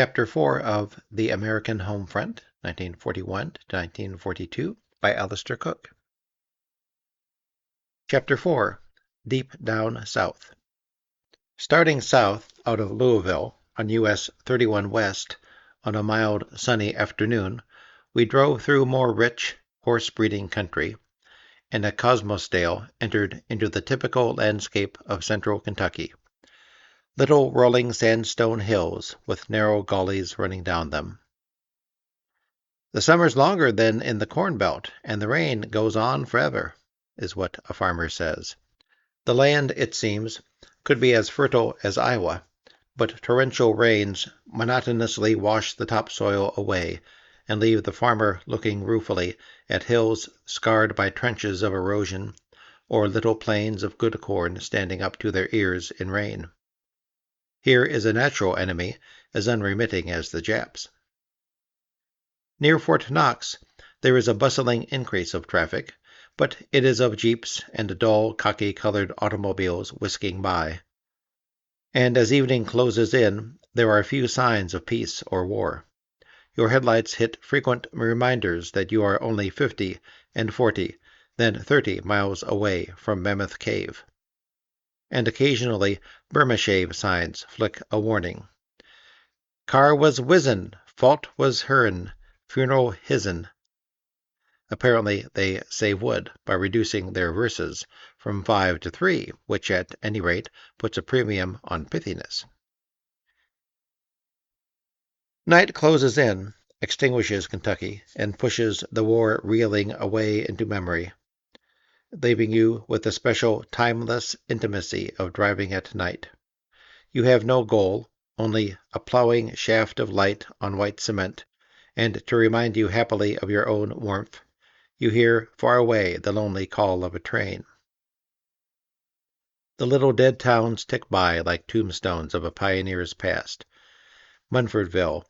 Chapter 4 of The American Home Front, 1941 to 1942, by Alistair Cooke. Chapter 4, Deep Down South. Starting south out of Louisville on US 31 West on a mild, sunny afternoon, we drove through more rich, horse-breeding country, and at Cosmosdale entered into the typical landscape of central Kentucky. Little rolling sandstone hills with narrow gullies running down them. The summer's longer than in the Corn Belt, and the rain goes on forever, is what a farmer says. The land, it seems, could be as fertile as Iowa, but torrential rains monotonously wash the topsoil away and leave the farmer looking ruefully at hills scarred by trenches of erosion, or little plains of good corn standing up to their ears in rain. Here is a natural enemy as unremitting as the Japs. Near Fort Knox, there is a bustling increase of traffic, but it is of jeeps and dull, khaki-colored automobiles whisking by. And as evening closes in, there are few signs of peace or war. Your headlights hit frequent reminders that you are only 50 and 40, then 30 miles away from Mammoth Cave. And occasionally Burma shave signs flick a warning. Car was whizzin', fault was her'n, funeral his'n. Apparently they save wood by reducing their verses from 5 to 3, which at any rate puts a premium on pithiness. Night closes in, extinguishes Kentucky, and pushes the war reeling away into memory, leaving you with the special timeless intimacy of driving at night. You have no goal, only a plowing shaft of light on white cement, and to remind you happily of your own warmth, you hear far away the lonely call of a train. The little dead towns tick by like tombstones of a pioneer's past. Munfordville,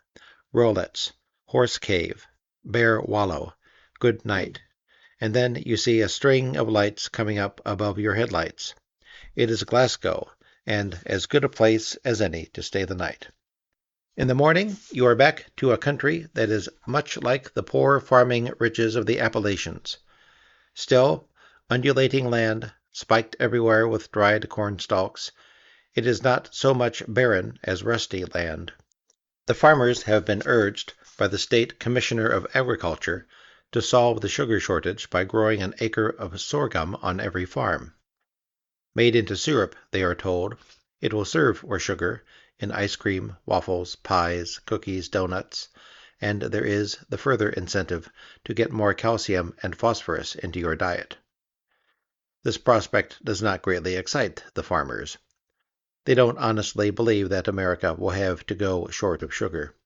Rolletts, Horse Cave, Bear Wallow, Good Night, and then you see a string of lights coming up above your headlights. It is Glasgow, and as good a place as any to stay the night. In the morning, you are back to a country that is much like the poor farming ridges of the Appalachians. Still, undulating land, spiked everywhere with dried corn stalks, it is not so much barren as rusty land. The farmers have been urged by the State Commissioner of Agriculture to solve the sugar shortage by growing an acre of sorghum on every farm. Made into syrup, they are told, it will serve for sugar in ice cream, waffles, pies, cookies, donuts, and there is the further incentive to get more calcium and phosphorus into your diet. This prospect does not greatly excite the farmers. They don't honestly believe that America will have to go short of sugar.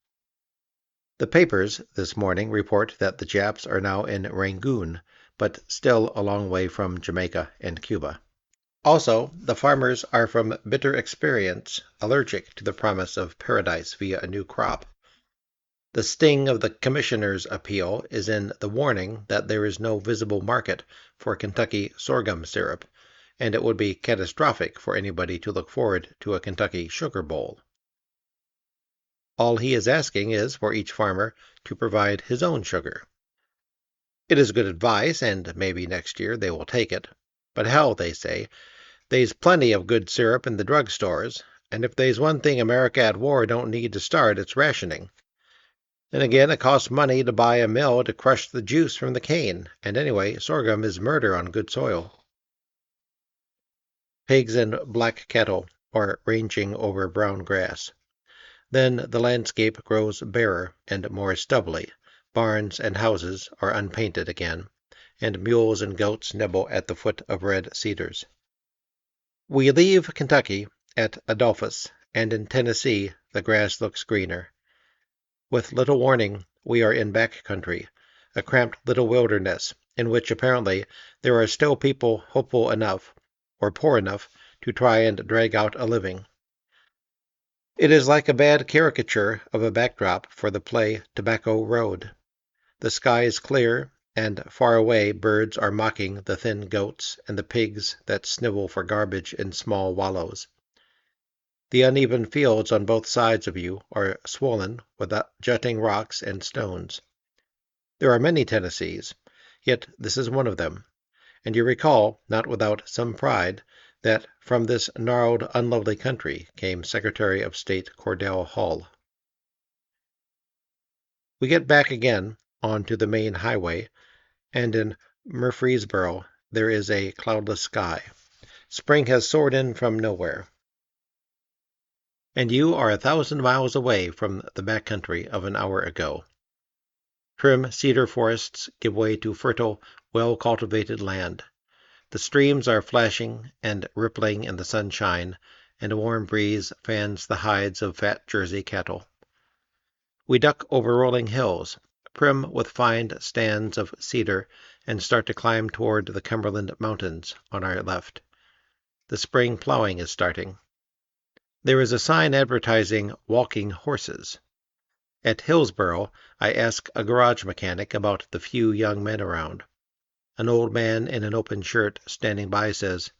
The papers this morning report that the Japs are now in Rangoon, but still a long way from Jamaica and Cuba. Also, the farmers are from bitter experience allergic to the promise of paradise via a new crop. The sting of the commissioner's appeal is in the warning that there is no visible market for Kentucky sorghum syrup, and it would be catastrophic for anybody to look forward to a Kentucky sugar bowl. All he is asking is for each farmer to provide his own sugar. It is good advice, and maybe next year they will take it. But hell, they say, they's plenty of good syrup in the drug stores, and if they's one thing America at war don't need to start, it's rationing. Then again, it costs money to buy a mill to crush the juice from the cane, and anyway, sorghum is murder on good soil. Pigs and black cattle are ranging over brown grass. Then the landscape grows barer and more stubbly. Barns and houses are unpainted again, and mules and goats nibble at the foot of red cedars. We leave Kentucky at Adolphus, and in Tennessee the grass looks greener. With little warning, we are in back country, a cramped little wilderness, in which apparently there are still people hopeful enough, or poor enough, to try and drag out a living. It is like a bad caricature of a backdrop for the play Tobacco Road. The sky is clear, and far away birds are mocking the thin goats and the pigs that snivel for garbage in small wallows. The uneven fields on both sides of you are swollen with jutting rocks and stones. There are many Tennessees, yet this is one of them, and you recall, not without some pride, that from this gnarled, unlovely country came Secretary of State Cordell Hull. We get back again onto the main highway, and in Murfreesboro there is a cloudless sky. Spring has soared in from nowhere, and you are 1,000 miles away from the back country of an hour ago. Trim cedar forests give way to fertile, well-cultivated land. The streams are flashing and rippling in the sunshine, and a warm breeze fans the hides of fat Jersey cattle. We duck over rolling hills, prim with fine stands of cedar, and start to climb toward the Cumberland Mountains on our left. The spring plowing is starting. There is a sign advertising walking horses. At Hillsboro, I ask a garage mechanic about the few young men around. An old man in an open shirt standing by says,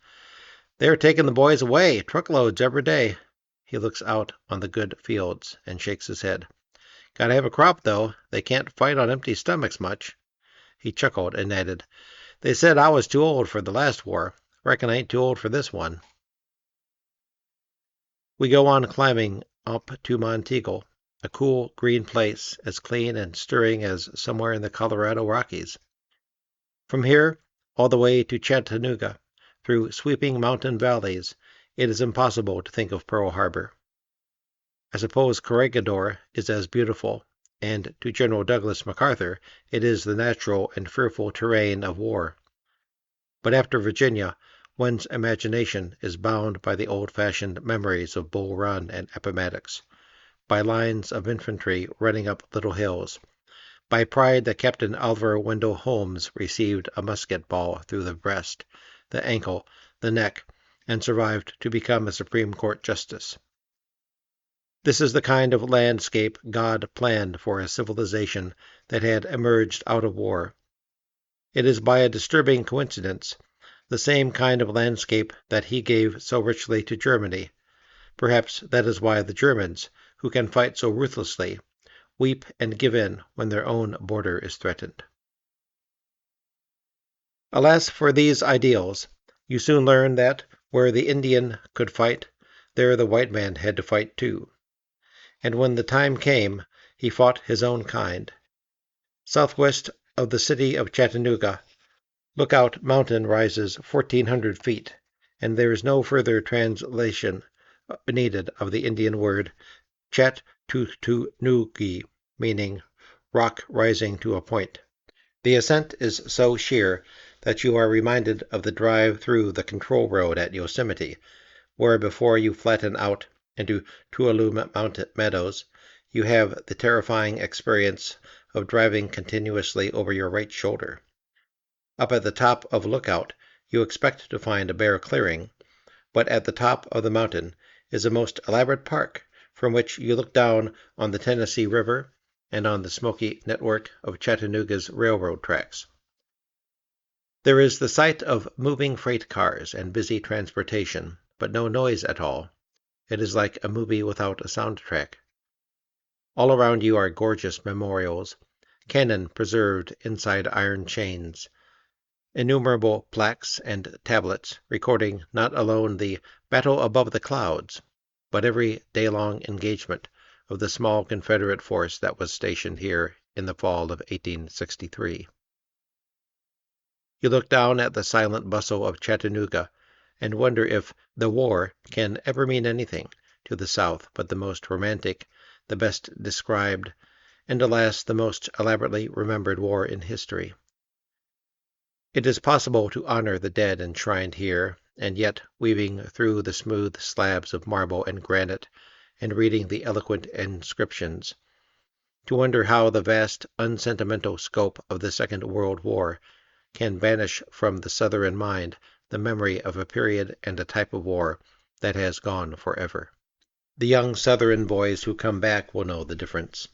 "They're taking the boys away, truckloads every day." He looks out on the good fields and shakes his head. "Gotta have a crop, though. They can't fight on empty stomachs much." He chuckled and added, "They said I was too old for the last war. Reckon I ain't too old for this one." We go on climbing up to Monteagle, a cool, green place, as clean and stirring as somewhere in the Colorado Rockies. From here, all the way to Chattanooga, through sweeping mountain valleys, it is impossible to think of Pearl Harbor. I suppose Corregidor is as beautiful, and to General Douglas MacArthur it is the natural and fearful terrain of war. But after Virginia, one's imagination is bound by the old-fashioned memories of Bull Run and Appomattox, by lines of infantry running up little hills, by pride that Captain Alvaro Wendell Holmes received a musket ball through the breast, the ankle, the neck, and survived to become a Supreme Court justice. This is the kind of landscape God planned for a civilization that had emerged out of war. It is by a disturbing coincidence the same kind of landscape that he gave so richly to Germany. Perhaps that is why the Germans, who can fight so ruthlessly, weep and give in when their own border is threatened. Alas for these ideals! You soon learn that where the Indian could fight, there the white man had to fight too. And when the time came, he fought his own kind. Southwest of the city of Chattanooga, Lookout Mountain rises 1,400 feet, and there is no further translation needed of the Indian word Chat-tu-tu-noogi, meaning rock rising to a point. The ascent is so sheer that you are reminded of the drive through the control road at Yosemite, where before you flatten out into Tuolumne Mountain meadows, you have the terrifying experience of driving continuously over your right shoulder. Up at the top of Lookout, you expect to find a bare clearing, but at the top of the mountain is a most elaborate park from which you look down on the Tennessee River and on the smoky network of Chattanooga's railroad tracks. There is the sight of moving freight cars and busy transportation, but no noise at all. It is like a movie without a soundtrack. All around you are gorgeous memorials, cannon preserved inside iron chains, innumerable plaques and tablets recording not alone the battle above the clouds, but every day-long engagement of the small Confederate force that was stationed here in the fall of 1863. You look down at the silent bustle of Chattanooga and wonder if the war can ever mean anything to the South but the most romantic, the best described, and alas, the most elaborately remembered war in history. It is possible to honor the dead enshrined here, and yet, weaving through the smooth slabs of marble and granite, and reading the eloquent inscriptions, to wonder how the vast, unsentimental scope of the Second World War can banish from the Southern mind the memory of a period and a type of war that has gone forever. The young Southern boys who come back will know the difference.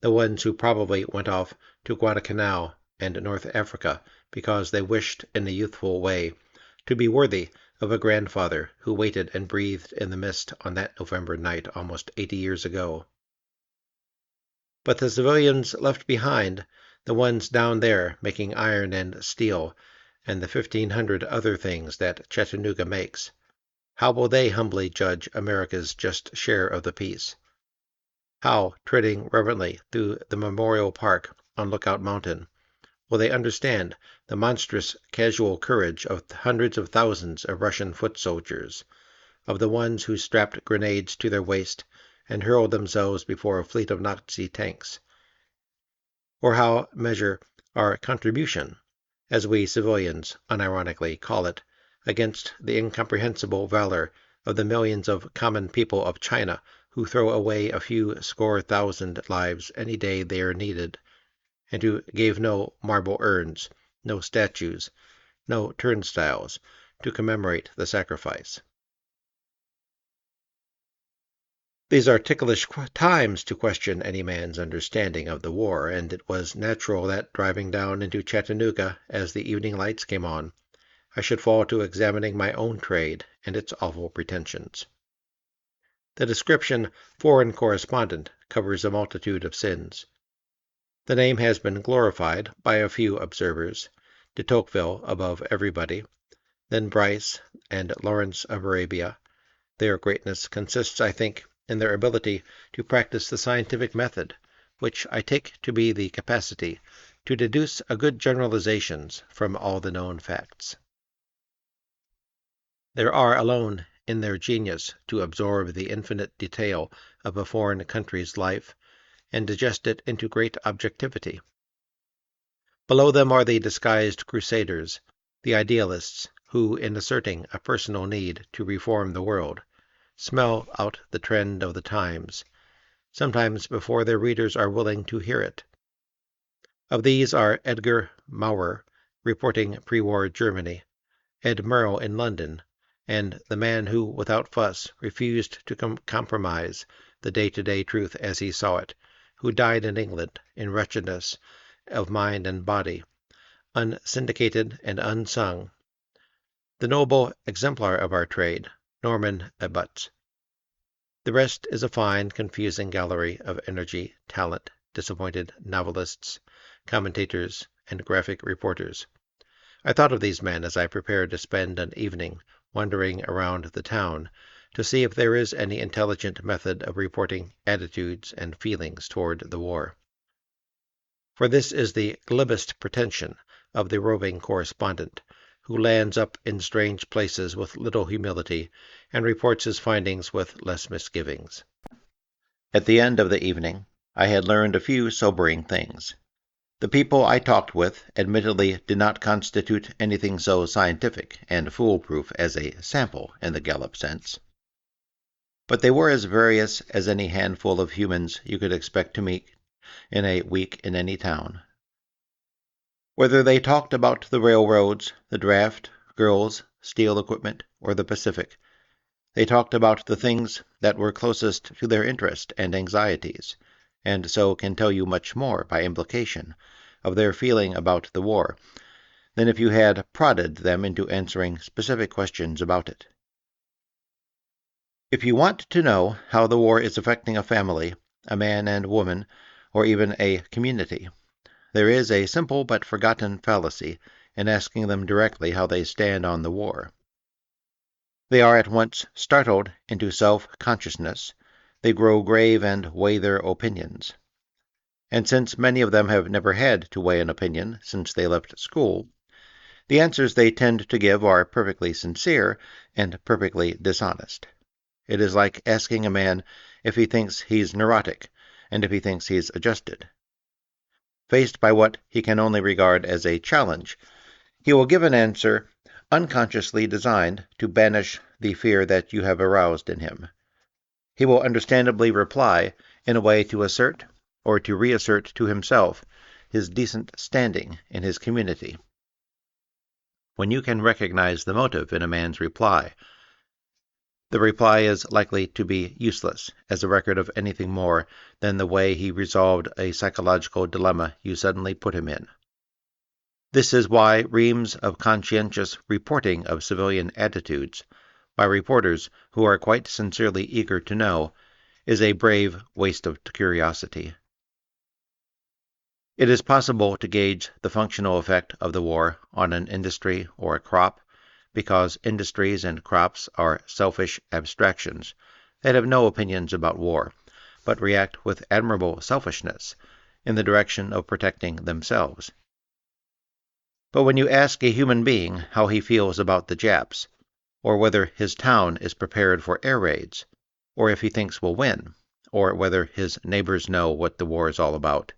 The ones who probably went off to Guadalcanal and North Africa because they wished, in a youthful way, to be worthy of a grandfather who waited and breathed in the mist on that November night almost 80 years ago. But the civilians left behind, the ones down there making iron and steel, and the 1,500 other things that Chattanooga makes, how will they humbly judge America's just share of the peace? How, treading reverently through the Memorial Park on Lookout Mountain, will they understand the monstrous casual courage of hundreds of thousands of Russian foot soldiers, of the ones who strapped grenades to their waist and hurled themselves before a fleet of Nazi tanks? Or how measure our contribution, as we civilians unironically call it, against the incomprehensible valor of the millions of common people of China who throw away a few score thousand lives any day they are needed, and who gave no marble urns, no statues, no turnstiles to commemorate the sacrifice. These are ticklish times to question any man's understanding of the war, and it was natural that, driving down into Chattanooga as the evening lights came on, I should fall to examining my own trade and its awful pretensions. The description "foreign correspondent" covers a multitude of sins. The name has been glorified by a few observers, de Tocqueville above everybody, then Bryce and Lawrence of Arabia. Their greatness consists, I think, in their ability to practice the scientific method, which I take to be the capacity to deduce a good generalizations from all the known facts. There are alone in their genius to absorb the infinite detail of a foreign country's life and digest it into great objectivity. Below them are the disguised crusaders, the idealists, who, in asserting a personal need to reform the world, smell out the trend of the times, sometimes before their readers are willing to hear it. Of these are Edgar Maurer, reporting pre-war Germany, Ed Merle in London, and the man who, without fuss, refused to compromise the day-to-day truth as he saw it, who died in England in wretchedness of mind and body, unsyndicated and unsung, the noble exemplar of our trade, Norman Abbott. The rest is a fine, confusing gallery of energy, talent, disappointed novelists, commentators, and graphic reporters. I thought of these men as I prepared to spend an evening wandering around the town to see if there is any intelligent method of reporting attitudes and feelings toward the war. For this is the glibest pretension of the roving correspondent, who lands up in strange places with little humility and reports his findings with less misgivings. At the end of the evening, I had learned a few sobering things. The people I talked with admittedly did not constitute anything so scientific and foolproof as a sample in the Gallup sense. But they were as various as any handful of humans you could expect to meet in a week in any town. Whether they talked about the railroads, the draft, girls, steel equipment, or the Pacific, they talked about the things that were closest to their interest and anxieties, and so can tell you much more, by implication, of their feeling about the war, than if you had prodded them into answering specific questions about it. If you want to know how the war is affecting a family, a man and woman, or even a community, there is a simple but forgotten fallacy in asking them directly how they stand on the war. They are at once startled into self-consciousness, they grow grave and weigh their opinions. And since many of them have never had to weigh an opinion since they left school, the answers they tend to give are perfectly sincere and perfectly dishonest. It is like asking a man if he thinks he's neurotic and if he thinks he's adjusted. Faced by what he can only regard as a challenge, he will give an answer unconsciously designed to banish the fear that you have aroused in him. He will understandably reply in a way to assert or to reassert to himself his decent standing in his community. When you can recognize the motive in a man's reply, the reply is likely to be useless as a record of anything more than the way he resolved a psychological dilemma you suddenly put him in. This is why reams of conscientious reporting of civilian attitudes, by reporters who are quite sincerely eager to know, is a brave waste of curiosity. It is possible to gauge the functional effect of the war on an industry or a crop, because industries and crops are selfish abstractions that have no opinions about war, but react with admirable selfishness in the direction of protecting themselves. But when you ask a human being how he feels about the Japs, or whether his town is prepared for air raids, or if he thinks we'll win, or whether his neighbors know what the war is all about,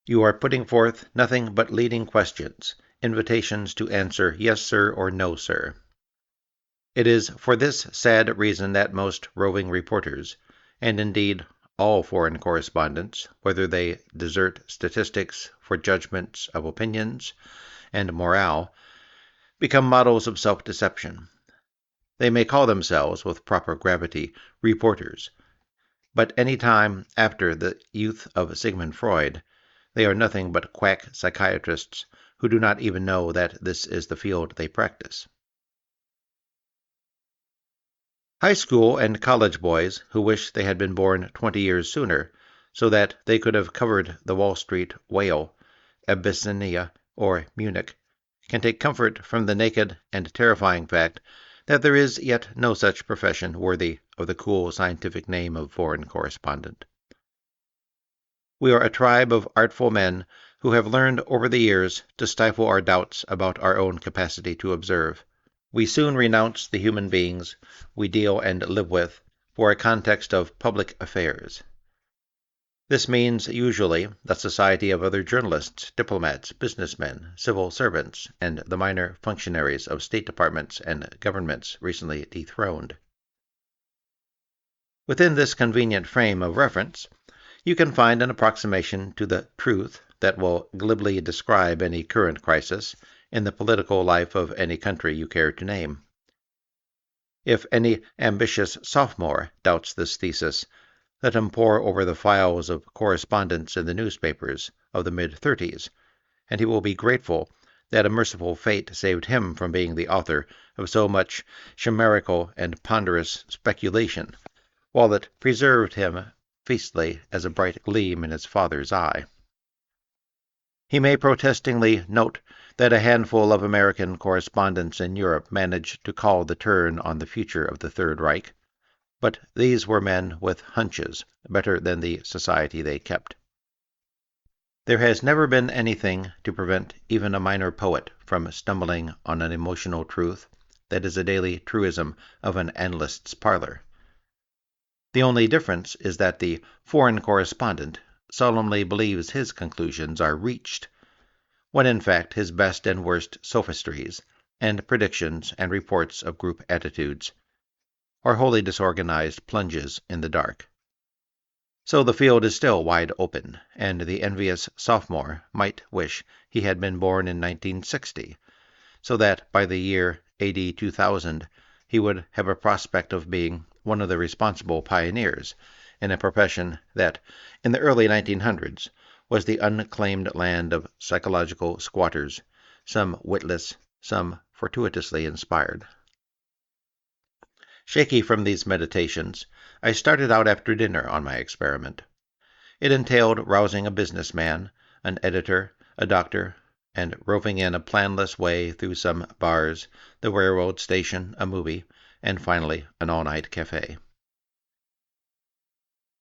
you are putting forth nothing but leading questions, invitations to answer yes, sir, or no, sir. It is for this sad reason that most roving reporters, and indeed all foreign correspondents, whether they desert statistics for judgments of opinions and morale, become models of self-deception. They may call themselves, with proper gravity, reporters, but any time after the youth of Sigmund Freud, they are nothing but quack psychiatrists who do not even know that this is the field they practice. High school and college boys who wish they had been born 20 years sooner, so that they could have covered the Wall Street whale, Abyssinia, or Munich, can take comfort from the naked and terrifying fact that there is yet no such profession worthy of the cool scientific name of foreign correspondent. We are a tribe of artful men who have learned over the years to stifle our doubts about our own capacity to observe. We soon renounce the human beings we deal and live with for a context of public affairs. This means usually the society of other journalists, diplomats, businessmen, civil servants, and the minor functionaries of state departments and governments recently dethroned. Within this convenient frame of reference, you can find an approximation to the truth that will glibly describe any current crisis in the political life of any country you care to name. If any ambitious sophomore doubts this thesis, let him pore over the files of correspondence in the newspapers of the mid-30s, and he will be grateful that a merciful fate saved him from being the author of so much chimerical and ponderous speculation, while it preserved him feastly as a bright gleam in his father's eye. He may protestingly note that a handful of American correspondents in Europe managed to call the turn on the future of the Third Reich, but these were men with hunches, better than the society they kept. There has never been anything to prevent even a minor poet from stumbling on an emotional truth that is a daily truism of an analyst's parlor. The only difference is that the foreign correspondent solemnly believes his conclusions are reached, when in fact his best and worst sophistries, and predictions and reports of group attitudes, are wholly disorganized plunges in the dark. So the field is still wide open, and the envious sophomore might wish he had been born in 1960, so that by the year AD 2000 he would have a prospect of being one of the responsible pioneers in a profession that, in the early 1900s, was the unclaimed land of psychological squatters, some witless, some fortuitously inspired. Shaky from these meditations, I started out after dinner on my experiment. It entailed rousing a businessman, an editor, a doctor, and roving in a planless way through some bars, the railroad station, a movie, and finally an all-night cafe.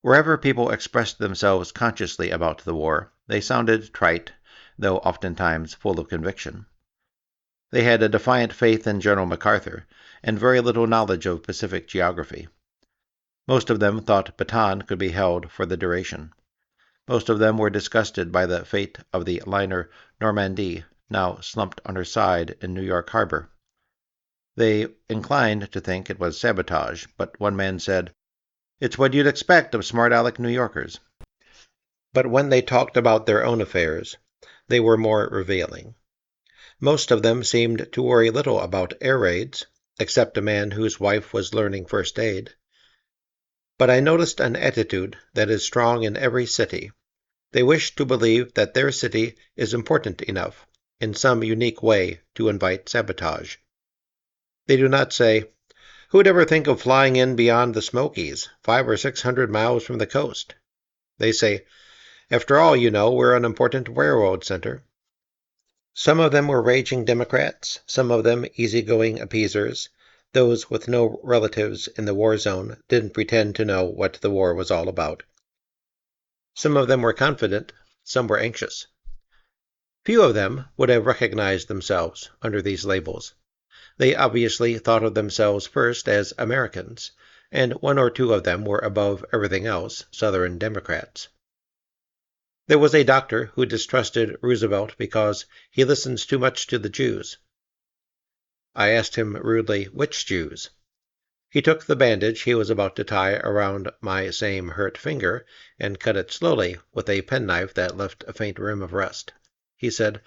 Wherever people expressed themselves consciously about the war, they sounded trite, though oftentimes full of conviction. They had a defiant faith in General MacArthur, and very little knowledge of Pacific geography. Most of them thought Bataan could be held for the duration. Most of them were disgusted by the fate of the liner Normandie, now slumped on her side in New York Harbor. They inclined to think it was sabotage, but one man said, "It's what you'd expect of smart-aleck New Yorkers." But when they talked about their own affairs, they were more revealing. Most of them seemed to worry little about air raids, except a man whose wife was learning first aid. But I noticed an attitude that is strong in every city. They wish to believe that their city is important enough, in some unique way to invite sabotage. They do not say, "Who'd ever think of flying in beyond the Smokies, 500 or 600 miles from the coast?" They say, "After all, we're an important railroad center." Some of them were raging Democrats, some of them easygoing appeasers. Those with no relatives in the war zone didn't pretend to know what the war was all about. Some of them were confident, some were anxious. Few of them would have recognized themselves under these labels. They obviously thought of themselves first as Americans, and one or two of them were above everything else Southern Democrats. There was a doctor who distrusted Roosevelt because he listens too much to the Jews. I asked him rudely, which Jews? He took the bandage he was about to tie around my same hurt finger and cut it slowly with a penknife that left a faint rim of rust. He said,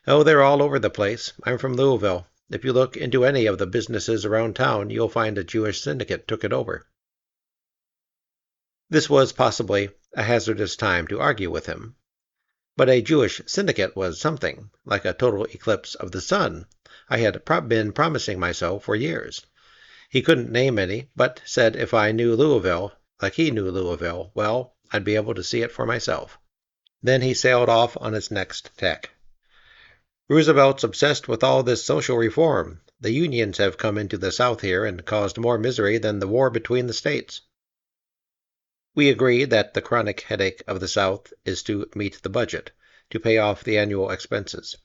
"Oh, they're all over the place. I'm from Louisville. If you look into any of the businesses around town, you'll find a Jewish syndicate took it over." This was possibly a hazardous time to argue with him. But a Jewish syndicate was something, like a total eclipse of the sun. I had been promising myself for years. He couldn't name any, but said if I knew Louisville, like he knew Louisville, well, I'd be able to see it for myself. Then he sailed off on his next tack. "Roosevelt's obsessed with all this social reform. The unions have come into the South here and caused more misery than the war between the states." We agree that the chronic headache of the South is to meet the budget, to pay off the annual expenses.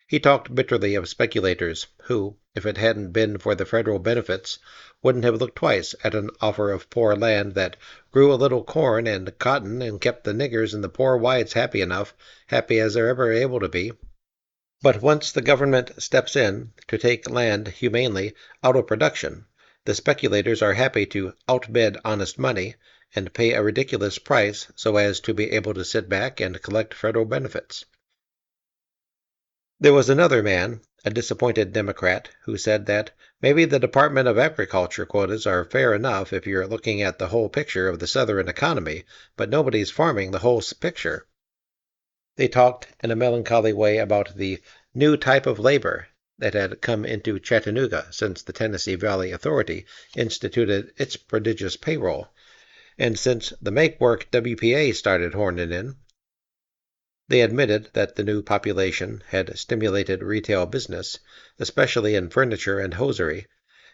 He talked bitterly of speculators who, if it hadn't been for the federal benefits, wouldn't have looked twice at an offer of poor land that grew a little corn and cotton and kept the niggers and the poor whites happy enough, happy as they're ever able to be. But once the government steps in to take land humanely out of production, the speculators are happy to outbid honest money and pay a ridiculous price so as to be able to sit back and collect federal benefits. There was another man, a disappointed Democrat, who said that maybe the Department of Agriculture quotas are fair enough if you're looking at the whole picture of the Southern economy, but nobody's farming the whole picture. They talked in a melancholy way about the new type of labor that had come into Chattanooga since the Tennessee Valley Authority instituted its prodigious payroll, and since the make-work WPA started horning in. They admitted that the new population had stimulated retail business, especially in furniture and hosiery,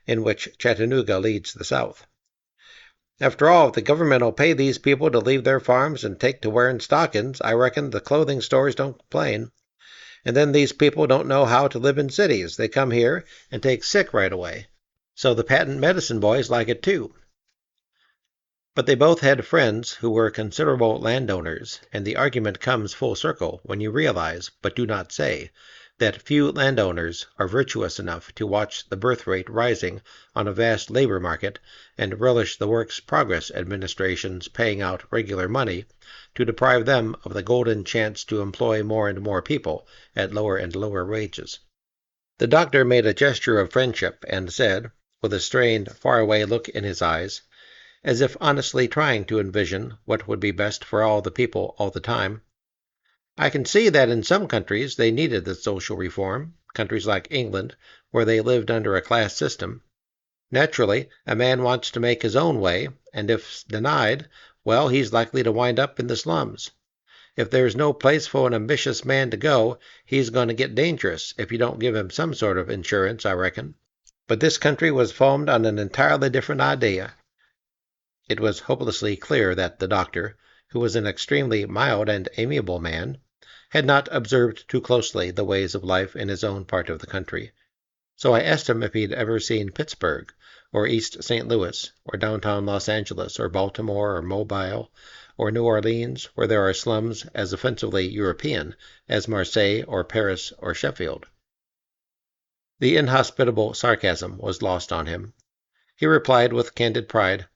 in which Chattanooga leads the South. "After all, if the government'll pay these people to leave their farms and take to wearing stockings, I reckon the clothing stores don't complain. And then these people don't know how to live in cities. They come here and take sick right away. So the patent medicine boys like it too." But they both had friends who were considerable landowners, and the argument comes full circle when you realize, but do not say, that few landowners are virtuous enough to watch the birth rate rising on a vast labor market and relish the Works Progress Administration's paying out regular money to deprive them of the golden chance to employ more and more people at lower and lower wages. The doctor made a gesture of friendship and said, with a strained, faraway look in his eyes, as if honestly trying to envision what would be best for all the people all the time, "I can see that in some countries they needed the social reform, countries like England, where they lived under a class system. Naturally, a man wants to make his own way, and if denied, well, he's likely to wind up in the slums. If there's no place for an ambitious man to go, he's going to get dangerous if you don't give him some sort of insurance, I reckon. But this country was formed on an entirely different idea." It was hopelessly clear that the doctor, who was an extremely mild and amiable man, had not observed too closely the ways of life in his own part of the country. So I asked him if he'd ever seen Pittsburgh, or East St. Louis, or downtown Los Angeles, or Baltimore, or Mobile, or New Orleans, where there are slums as offensively European as Marseille, or Paris, or Sheffield. The inhospitable sarcasm was lost on him. He replied with candid pride,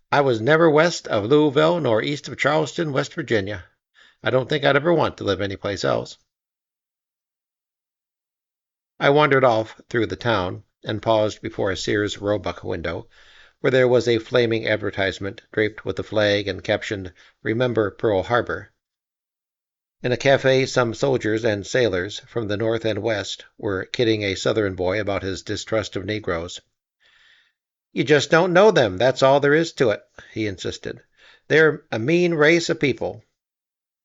"I was never west of Louisville nor east of Charleston, West Virginia. I don't think I'd ever want to live anyplace else." I wandered off through the town and paused before a Sears Roebuck window, where there was a flaming advertisement draped with a flag and captioned, "Remember Pearl Harbor." In a cafe, some soldiers and sailors from the North and West were kidding a Southern boy about his distrust of Negroes. "You just don't know them, that's all there is to it," he insisted. "They're a mean race of people."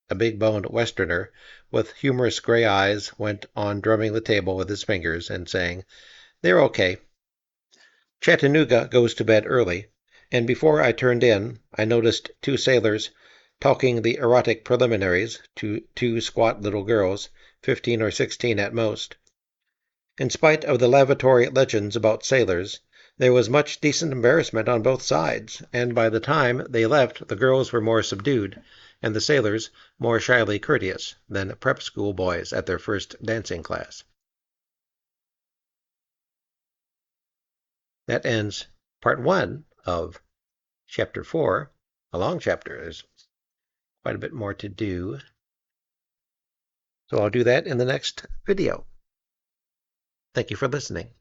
A big-boned Westerner with humorous gray eyes went on drumming the table with his fingers and saying, "They're okay. Chattanooga goes to bed early, and before I turned in I noticed two sailors talking the erotic preliminaries to two squat little girls, 15 or 16 at most. In spite of the lavatory legends about sailors, there was much decent embarrassment on both sides, and by the time they left the girls were more subdued, and the sailors more shyly courteous than prep school boys at their first dancing class. That ends part 1 of chapter 4, a long chapter. There's quite a bit more to do. So I'll do that in the next video. Thank you for listening.